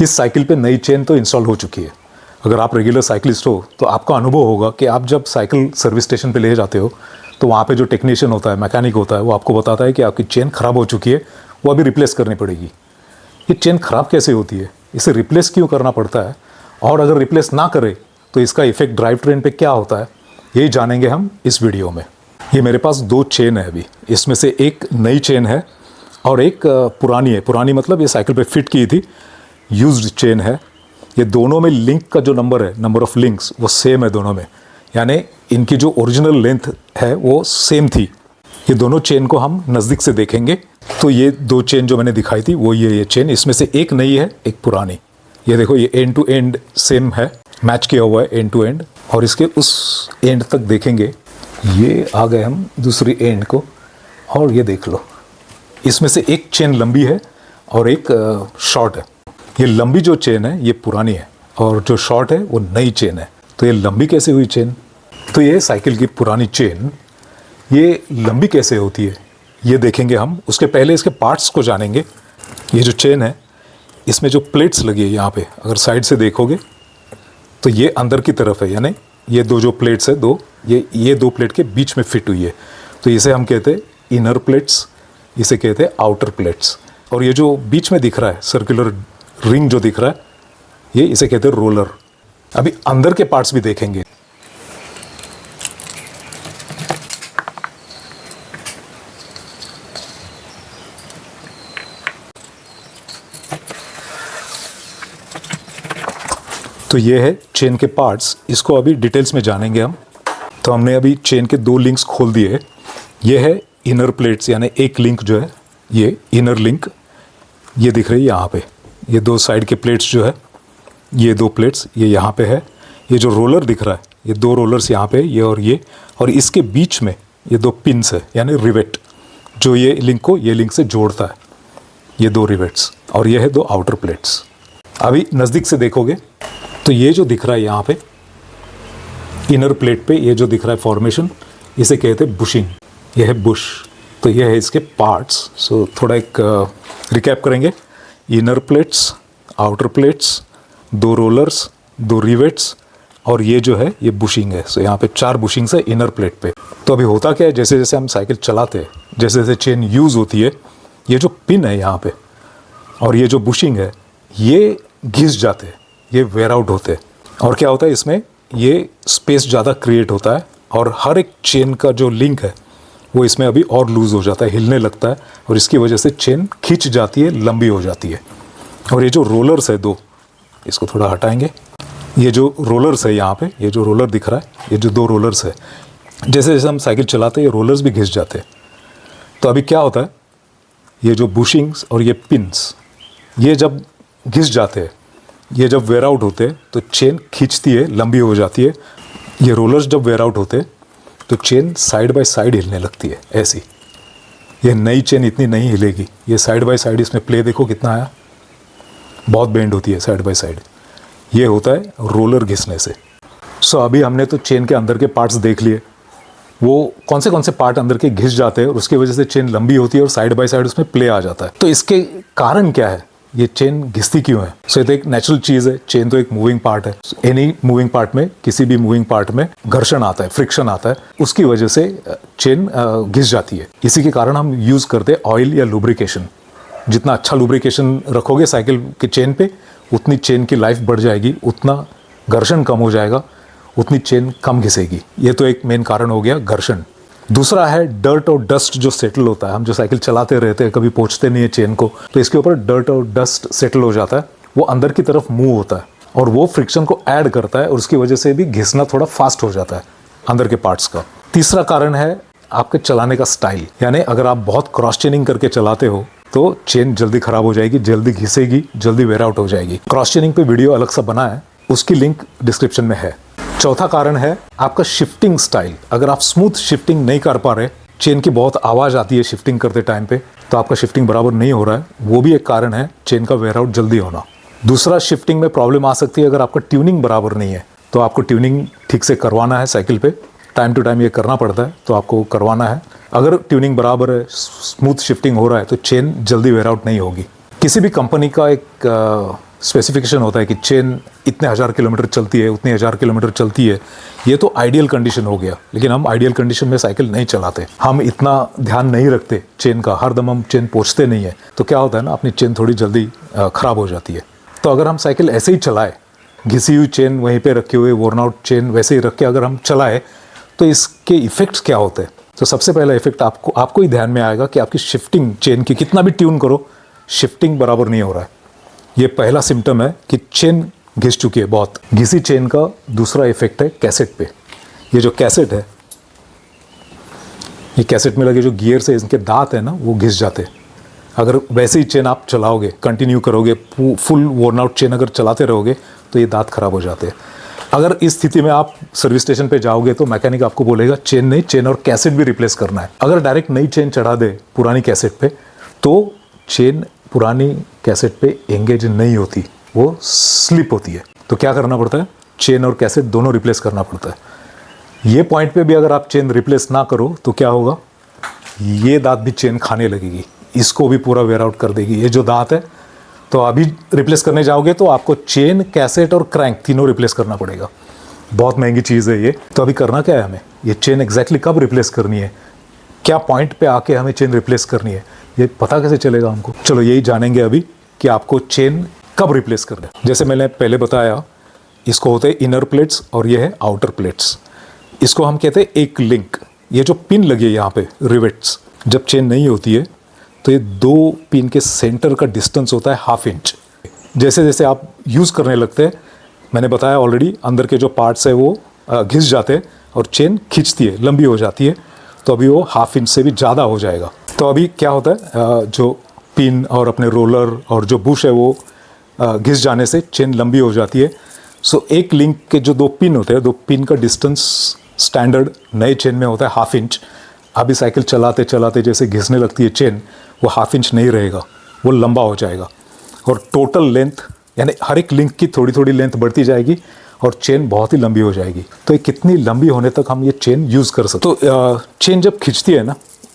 इस साइकिल पे नई चेन तो इंस्टॉल हो चुकी है। अगर आप रेगुलर साइकिलिस्ट हो तो आपका अनुभव होगा कि आप जब साइकिल सर्विस स्टेशन पे ले जाते हो तो वहाँ पे जो टेक्नीशियन होता है, मैकेनिक होता है, वो आपको बताता है कि आपकी चेन ख़राब हो चुकी है, वो अभी रिप्लेस करनी पड़ेगी। ये चेन ख़राब कैसे होती है, इसे रिप्लेस क्यों करना पड़ता है, और अगर रिप्लेस ना करे तो इसका इफेक्ट ड्राइव ट्रेन पे क्या होता है, यही जानेंगे हम इस वीडियो में। ये मेरे पास 2 चेन है अभी, इसमें से एक नई चेन है और एक पुरानी है। पुरानी मतलब ये साइकिल पे फिट की थी, यूज्ड चेन है। ये दोनों में लिंक का जो नंबर है, नंबर ऑफ लिंक्स, वो सेम है दोनों में, यानी इनकी जो ओरिजिनल लेंथ है वो सेम थी। ये दोनों चेन को हम नज़दीक से देखेंगे तो ये 2 चेन जो मैंने दिखाई थी वो ये चेन, इसमें से एक नई है एक पुरानी। ये देखो, ये एंड टू एंड सेम है, मैच किया हुआ है एंड टू एंड। और इसके उस एंड तक देखेंगे, ये आ गए हम दूसरी एंड को, और ये देख लो, इसमें से एक चेन लंबी है और एक शॉर्ट है। ये लंबी जो चेन है ये पुरानी है और जो शॉर्ट है वो नई चेन है। तो ये लंबी कैसे हुई चेन? तो ये साइकिल की पुरानी चेन ये लंबी कैसे होती है ये देखेंगे हम। उसके पहले इसके पार्ट्स को जानेंगे। ये जो चेन है इसमें जो प्लेट्स लगी है यहाँ पे, अगर साइड से देखोगे तो ये अंदर की तरफ है, यानी ये 2 जो प्लेट्स है, ये 2 प्लेट के बीच में फिट हुई है। तो इसे हम कहते हैं इनर प्लेट्स, इसे कहते हैं आउटर प्लेट्स। और ये जो बीच में दिख रहा है सर्कुलर रिंग जो दिख रहा है, ये इसे कहते हैं रोलर। अभी अंदर के पार्ट्स भी देखेंगे। तो ये है चेन के पार्ट्स, इसको अभी डिटेल्स में जानेंगे हम। तो हमने अभी चेन के 2 लिंक्स खोल दिए। ये है इनर प्लेट्स, यानी एक लिंक जो है ये इनर लिंक, ये दिख रही है यहाँ पे। ये 2 साइड के प्लेट्स जो है, ये 2 प्लेट्स ये यहाँ पे है। ये जो रोलर दिख रहा है, ये 2 रोलर्स यहाँ पे, ये और इसके बीच में ये 2 पिन्स है, यानी रिवेट, जो ये लिंक को ये लिंक से जोड़ता है। ये 2 रिवेट्स, और ये है 2 आउटर प्लेट्स। अभी नज़दीक से देखोगे तो ये जो दिख रहा है यहाँ पे इनर प्लेट पे, ये जो दिख रहा है फॉर्मेशन, इसे कहते हैं बुशिंग। ये है बुश। तो ये है इसके पार्ट्स। सो थोड़ा एक रिकैप करेंगे। Inner plates, outer plates, 2 rollers, 2 rivets, और ये जो है ये बुशिंग है। सो यहाँ पे 4 बुशिंग्स है इनर प्लेट पे। तो अभी होता क्या है, जैसे जैसे हम साइकिल चलाते हैं, जैसे जैसे चेन यूज़ होती है, ये जो पिन है यहाँ पे और ये जो बुशिंग है ये घिस जाते हैं, ये वेयर आउट होते हैं। और क्या होता है इसमें, ये स्पेस ज़्यादा क्रिएट होता है और हर एक चेन का जो लिंक है वो इसमें अभी और लूज़ हो जाता है, हिलने लगता है, और इसकी वजह से चेन खिंच जाती है, लंबी हो जाती है। और ये जो रोलर्स है 2, इसको थोड़ा हटाएंगे। ये जो रोलर्स है यहाँ पे, ये जो रोलर दिख रहा है, ये जो 2 रोलर्स है, जैसे जैसे हम साइकिल चलाते हैं ये रोलर्स भी घिस जाते हैं। तो अभी क्या होता है, ये जो बुशिंग्स और ये पिन्स, ये जब घिस जाते हैं, ये जब वेयर आउट होते हैं तो चेन खींचती है, लंबी हो जाती है। ये रोलर्स जब वेयर आउट होते हैं तो चेन साइड बाय साइड हिलने लगती है, ऐसी। ये नई चेन इतनी नहीं हिलेगी। ये साइड बाय साइड, इसमें प्ले देखो कितना आया, बहुत बेंड होती है साइड बाय साइड। ये होता है रोलर घिसने से। सो अभी हमने तो चेन के अंदर के पार्ट्स देख लिए, वो कौन से पार्ट अंदर के घिस जाते हैं और उसकी वजह से चेन लंबी होती है और साइड बाय साइड उसमें प्ले आ जाता है। तो इसके कारण क्या है, ये चेन घिसती क्यों है? सो ये तो एक नेचुरल चीज़ है। चेन तो एक मूविंग पार्ट है। एनी मूविंग पार्ट में, किसी भी मूविंग पार्ट में घर्षण आता है, फ्रिक्शन आता है, उसकी वजह से चेन घिस जाती है। इसी के कारण हम यूज़ करते हैं ऑयल या लुब्रिकेशन। जितना अच्छा लुब्रिकेशन रखोगे साइकिल के चेन पे, उतनी चेन की लाइफ बढ़ जाएगी, उतना घर्षण कम हो जाएगा, उतनी चेन कम घिसेगी। ये तो एक मेन कारण हो गया घर्षण। दूसरा है डर्ट और डस्ट जो सेटल होता है। हम जो साइकिल चलाते रहते हैं, कभी पोंछते नहीं है चेन को, तो इसके ऊपर डर्ट और डस्ट सेटल हो जाता है, वो अंदर की तरफ मूव होता है और वो फ्रिक्शन को ऐड करता है और उसकी वजह से भी घिसना थोड़ा फास्ट हो जाता है अंदर के पार्ट्स का। तीसरा कारण है आपके चलाने का स्टाइल, यानी अगर आप बहुत क्रॉस चेनिंग करके चलाते हो तो चेन जल्दी खराब हो जाएगी, जल्दी घिसेगी, जल्दी वेयर आउट हो जाएगी। क्रॉस चेनिंग पे वीडियो अलग सा बना है, उसकी लिंक डिस्क्रिप्शन में है। चौथा कारण है आपका शिफ्टिंग स्टाइल। अगर आप स्मूथ शिफ्टिंग नहीं कर पा रहे, चेन की बहुत आवाज़ आती है शिफ्टिंग करते टाइम पे, तो आपका शिफ्टिंग बराबर नहीं हो रहा है, वो भी एक कारण है चेन का वेयर आउट जल्दी होना। दूसरा, शिफ्टिंग में प्रॉब्लम आ सकती है अगर आपका ट्यूनिंग बराबर नहीं है, तो आपको ट्यूनिंग ठीक से करवाना है साइकिल पे, टाइम टू टाइम ये करना पड़ता है, तो आपको करवाना है। अगर ट्यूनिंग बराबर है, स्मूथ शिफ्टिंग हो रहा है, तो चेन जल्दी वेयर आउट नहीं होगी। किसी भी कंपनी का एक स्पेसिफिकेशन होता है कि चेन इतने 1000 किलोमीटर चलती है, उतने 1000 किलोमीटर चलती है, ये तो आइडियल कंडीशन हो गया। लेकिन हम आइडियल कंडीशन में साइकिल नहीं चलाते, हम इतना ध्यान नहीं रखते चेन का, हर दम हम चेन पोंछते नहीं है, तो क्या होता है ना, अपनी चेन थोड़ी जल्दी ख़राब हो जाती है। तो अगर हम साइकिल ऐसे ही चलाए, घिसी हुई चेन वहीं पे रखे हुए, वर्न आउट चेन वैसे ही रख के अगर हम चलाए, तो इसके इफ़ेक्ट्स क्या होते हैं? तो सबसे पहला इफेक्ट आपको ही ध्यान में आएगा कि आपकी शिफ्टिंग चेन की कितना भी ट्यून करो, शिफ्टिंग बराबर नहीं हो रहा है। ये पहला सिम्टम है कि चेन घिस चुकी है बहुत। घिसी चेन का दूसरा इफेक्ट है कैसेट पे। ये जो कैसेट है, ये कैसेट में लगे जो गियर्स है, इनके दांत है ना, वो घिस जाते हैं। अगर वैसे ही चेन आप चलाओगे, कंटिन्यू करोगे, फुल वर्न आउट चेन अगर चलाते रहोगे, तो ये दांत खराब हो जाते हैं। अगर इस स्थिति में आप सर्विस स्टेशन पे जाओगे तो मैकेनिक आपको बोलेगा चेन नहीं, चेन और कैसेट भी रिप्लेस करना है। अगर डायरेक्ट नई चेन चढ़ा दे पुरानी कैसेट पे, तो चेन पुरानी कैसेट पे एंगेज नहीं होती, वो स्लिप होती है। तो क्या करना पड़ता है? चेन और कैसेट दोनों रिप्लेस करना पड़ता है। ये पॉइंट पे भी अगर आप चेन रिप्लेस ना करो तो क्या होगा? ये दांत भी चेन खाने लगेगी, इसको भी पूरा वेयर आउट कर देगी। ये जो दांत है, तो अभी रिप्लेस करने जाओगे तो आपको चेन, कैसेट और क्रैंक तीनों रिप्लेस करना पड़ेगा। बहुत महंगी चीज़ है ये। तो अभी करना क्या है हमें? ये चेन एग्जैक्टली कब रिप्लेस करनी है, क्या पॉइंट पे आके हमें चेन रिप्लेस करनी है, ये पता कैसे चलेगा हमको? चलो यही जानेंगे अभी कि आपको चेन कब रिप्लेस करना है। जैसे मैंने पहले बताया, इसको होते हैं इनर प्लेट्स और ये है आउटर प्लेट्स। इसको हम कहते हैं एक लिंक। ये जो पिन लगी है यहाँ पे, रिवेट्स, जब चेन नहीं होती है तो ये दो पिन के सेंटर का डिस्टेंस होता है 1/2 इंच। जैसे जैसे आप यूज़ करने लगते हैं, मैंने बताया ऑलरेडी, अंदर के जो पार्ट्स है वो घिस जाते हैं और चेन खींचती है, लंबी हो जाती है। तो अभी वो 1/2 इंच से भी ज़्यादा हो जाएगा। तो अभी क्या होता है, जो पिन और अपने रोलर और जो बुश है वो घिस जाने से चेन लंबी हो जाती है। सो एक लिंक के जो दो पिन होते हैं, दो पिन का डिस्टेंस स्टैंडर्ड नए चेन में होता है 1/2 इंच। अभी साइकिल चलाते चलाते जैसे घिसने लगती है चेन, वो 1/2 इंच नहीं रहेगा, वो लंबा हो जाएगा। और टोटल लेंथ, यानी हर एक लिंक की थोड़ी थोड़ी लेंथ बढ़ती जाएगी और चेन बहुत ही लंबी हो जाएगी। तो ये कितनी लंबी होने तक हम ये चेन यूज़ कर सकते? तो चेन जब खींचती है ना,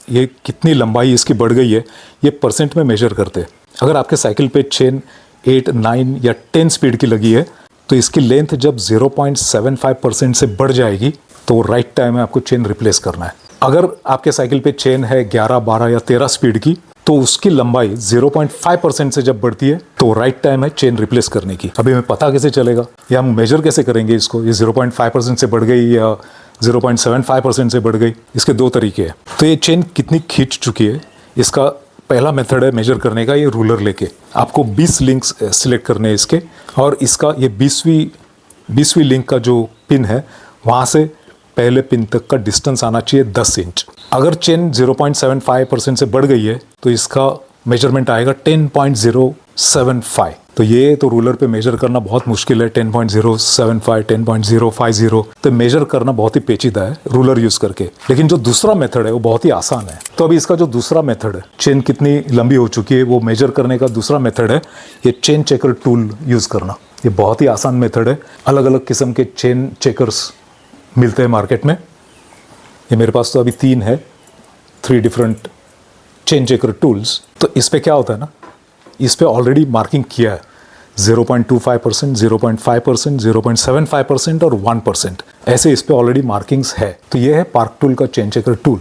ये कितनी लंबाई इसकी बढ़ गई है, ये परसेंट में मेजर करते हैं। अगर आपके साइकिल पे चेन 8, 9 या 10 स्पीड की लगी है, तो इसकी लेंथ जब 0.75% से बढ़ जाएगी तो राइट टाइम है आपको चेन रिप्लेस करना है। अगर आपके साइकिल पे चेन है 11, 12 या 13 स्पीड की, तो उसकी लंबाई 0.5% से जब बढ़ती है तो राइट टाइम है चेन रिप्लेस करने की। अभी हमें पता कैसे चलेगा, या हम मेजर कैसे करेंगे इसको, ये 0.5% से बढ़ गई या 0.75% से बढ़ गई? इसके दो तरीके हैं। तो ये चेन कितनी खींच चुकी है, इसका पहला मेथड है मेजर करने का, ये रूलर लेके आपको 20 लिंक्स सिलेक्ट करने हैं इसके, और इसका ये 20वीं लिंक का जो पिन है, वहाँ से पहले पिन तक का डिस्टेंस आना चाहिए 10 इंच। अगर चेन 0.75% से बढ़ गई है तो इसका मेजरमेंट आएगा 10.075। तो ये तो रूलर पे मेजर करना बहुत मुश्किल है, 10.075, 10.050, तो मेजर करना बहुत ही पेचीदा है रूलर यूज़ करके। लेकिन जो दूसरा मेथड है वो बहुत ही आसान है। तो अभी इसका जो दूसरा मेथड है, चेन कितनी लंबी हो चुकी है वो मेजर करने का दूसरा मेथड है ये चेन चेकर टूल यूज़ करना। ये बहुत ही आसान मेथड है। अलग अलग किस्म के चेन चेकर्स मिलते हैं मार्केट में। ये मेरे पास तो अभी 3 है, 3 डिफरेंट चेन चेकर टूल्स। तो इस पे क्या होता है ना, इस पे ऑलरेडी मार्किंग किया है 0.25%, 0.5%, 0.75% और 1%, ऐसे इस पे ऑलरेडी मार्किंग्स है। तो ये है पार्क टूल का चेन चेकर टूल।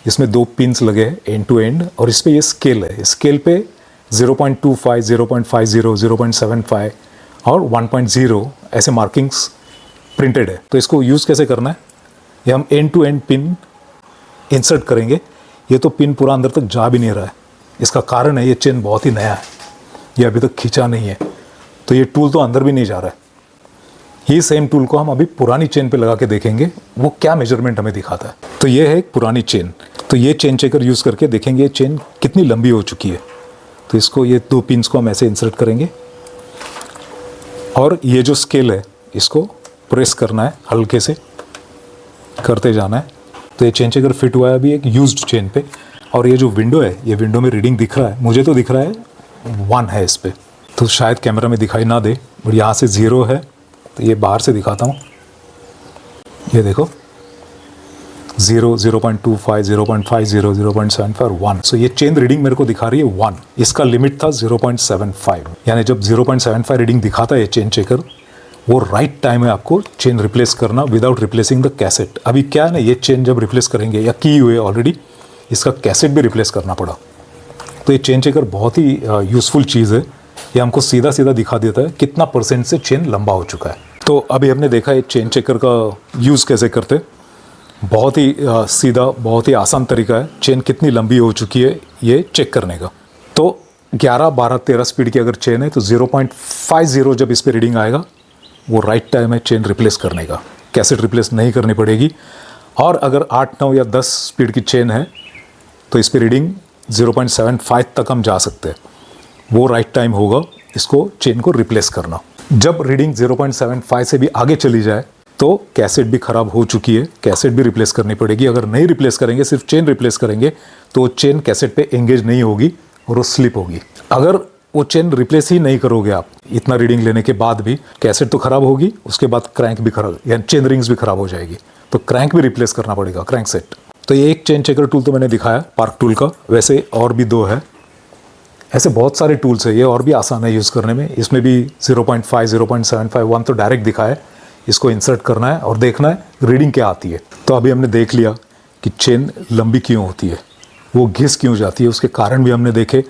इसमें 2 पिन्स लगे हैं एंड टू एंड, और इस पे ये स्केल है। स्केल पे 0.25, 0.50, 0.75 और 1.0 ऐसे मार्किंग्स प्रिंटेड है। तो इसको यूज़ कैसे करना है, ये हम end to end pin insert करेंगे। ये तो पिन पूरा अंदर तक जा भी नहीं रहा है, इसका कारण है ये चेन बहुत ही नया है, ये अभी तक खींचा नहीं है, तो ये टूल तो अंदर भी नहीं जा रहा है। ये सेम टूल को हम अभी पुरानी चेन पे लगा के देखेंगे वो क्या मेजरमेंट हमें दिखाता है। तो ये है एक पुरानी चेन। तो ये चेन चेकर यूज़ करके देखेंगे चेन कितनी लंबी हो चुकी है। तो इसको, ये 2 पिन्स को हम ऐसे इंसर्ट करेंगे और ये जो स्केल है इसको प्रेस करना है, हल्के से करते जाना है। तो ये चेन चेकर फिट हुआ है अभी एक यूज्ड चेन पे, और ये जो विंडो है, ये विंडो में रीडिंग दिख रहा है, मुझे तो दिख रहा है 1 है इस पे, तो शायद कैमरा में दिखाई ना दे, और यहाँ से 0 है। तो ये बाहर से दिखाता हूँ, ये देखो 0, 0.25, 0.50, 0.75, 1। सो ये चेन रीडिंग मेरे को दिखा रही है 1। इसका लिमिट था 0.75, यानी जब 0.75 रीडिंग दिखाता है चेन चेकर, वो राइट टाइम है आपको चेन रिप्लेस करना विदाउट रिप्लेसिंग द कैसेट। अभी क्या है ना, ये चेन जब रिप्लेस करेंगे या की हुए ऑलरेडी, इसका कैसेट भी रिप्लेस करना पड़ा। तो ये चेन चेकर बहुत ही यूज़फुल चीज़ है। ये हमको सीधा सीधा दिखा देता है कितना % से चेन लंबा हो चुका है। तो अभी हमने देखा है चेन चेकर का यूज़ कैसे करते। बहुत ही सीधा, बहुत ही आसान तरीका है चेन कितनी लंबी हो चुकी है ये चेक करने का। तो 11, 12, 13 स्पीड की अगर चेन है तो 0.50 जब इस पर रीडिंग आएगा, वो राइट टाइम है चेन रिप्लेस करने का। कैसेट रिप्लेस नहीं करनी पड़ेगी। और अगर 8, 9 या 10 स्पीड की चेन है तो इस पर रीडिंग 0.75 तक हम जा सकते हैं। वो राइट टाइम होगा इसको चेन को रिप्लेस करना। जब रीडिंग 0.75 से भी आगे चली जाए तो कैसेट भी ख़राब हो चुकी है, कैसेट भी रिप्लेस करनी पड़ेगी। अगर नहीं रिप्लेस करेंगे, सिर्फ चेन रिप्लेस करेंगे, तो चेन कैसेट पे एंगेज नहीं होगी और वो स्लिप होगी। अगर वो चेन रिप्लेस ही नहीं करोगे आप इतना रीडिंग लेने के बाद भी, कैसेट तो ख़राब होगी, उसके बाद क्रैंक भी खराब, यानी चेन रिंग्स भी ख़राब हो जाएगी। तो क्रैंक भी रिप्लेस करना पड़ेगा, क्रैंक सेट। तो ये एक चेन चेकर टूल तो मैंने दिखाया पार्क टूल का, वैसे और भी 2 है। ऐसे बहुत सारे टूल्स है, ये और भी आसान है यूज़ करने में। इसमें भी 0.5, 0.75, 1 तो डायरेक्ट दिखा है। इसको इंसर्ट करना है और देखना है रीडिंग क्या आती है। तो अभी हमने देख लिया कि चेन लंबी क्यों होती है, वो घिस क्यों जाती है, उसके कारण भी हमने देखे।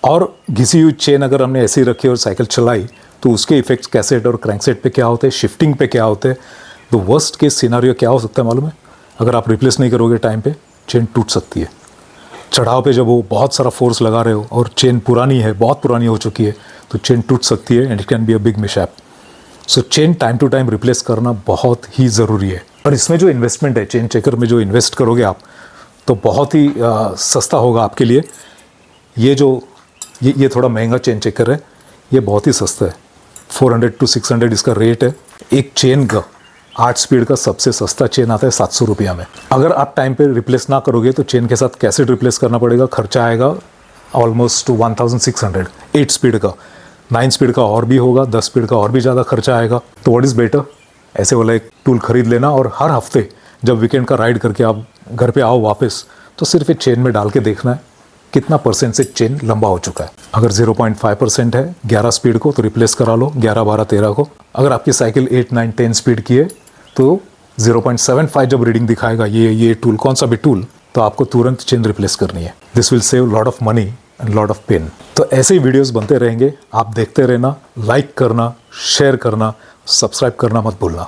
और घिसी हुई चेन अगर हमने ऐसे ही रखी और साइकिल चलाई तो उसके इफेक्ट्स कैसेट और क्रैंकसेट पे क्या होते हैं, शिफ्टिंग पे क्या होते हैं। तो वर्स्ट केस सिनारियो क्या हो सकता है मालूम है? अगर आप रिप्लेस नहीं करोगे टाइम पे, चेन टूट सकती है। चढ़ाव पे जब वो बहुत सारा फोर्स लगा रहे हो और चेन पुरानी है, बहुत पुरानी हो चुकी है, तो चेन टूट सकती है and it can be a big mishap. So chain time to time replace करना बहुत ही ज़रूरी है। और इसमें जो इन्वेस्टमेंट है, चेन चेकर में जो इन्वेस्ट करोगे आप, तो बहुत ही सस्ता होगा आपके लिए। ये थोड़ा महंगा चेन चेकर है, ये बहुत ही सस्ता है। 400 to 600 इसका रेट है। एक चेन का 8 स्पीड का सबसे सस्ता चेन आता है 700 रुपया में। अगर आप टाइम पे रिप्लेस ना करोगे तो चेन के साथ कैसेट रिप्लेस करना पड़ेगा, खर्चा आएगा ऑलमोस्ट 1600। 8 स्पीड का, 9 स्पीड का और भी होगा, 10 स्पीड का और भी ज़्यादा खर्चा आएगा। तो व्हाट इज़ बेटर, ऐसे वाला एक टूल खरीद लेना और हर हफ्ते जब वीकेंड का राइड करके आप घर पे आओ वापस, तो सिर्फ एक चेन में डाल के देखना है कितना % से चेन लंबा हो चुका है। अगर 0.5% है 11 स्पीड को तो रिप्लेस करा लो 11, 12, 13 को। अगर आपकी साइकिल 8, 9, 10 स्पीड की है तो 0.75 जब रीडिंग दिखाएगा ये टूल, कौन सा भी टूल, तो आपको तुरंत चेन रिप्लेस करनी है। This will save lot of money and lot of pain. तो ऐसे ही वीडियोस बनते रहेंगे, आप देखते रहना, लाइक करना, शेयर करना, सब्सक्राइब करना मत भूलना।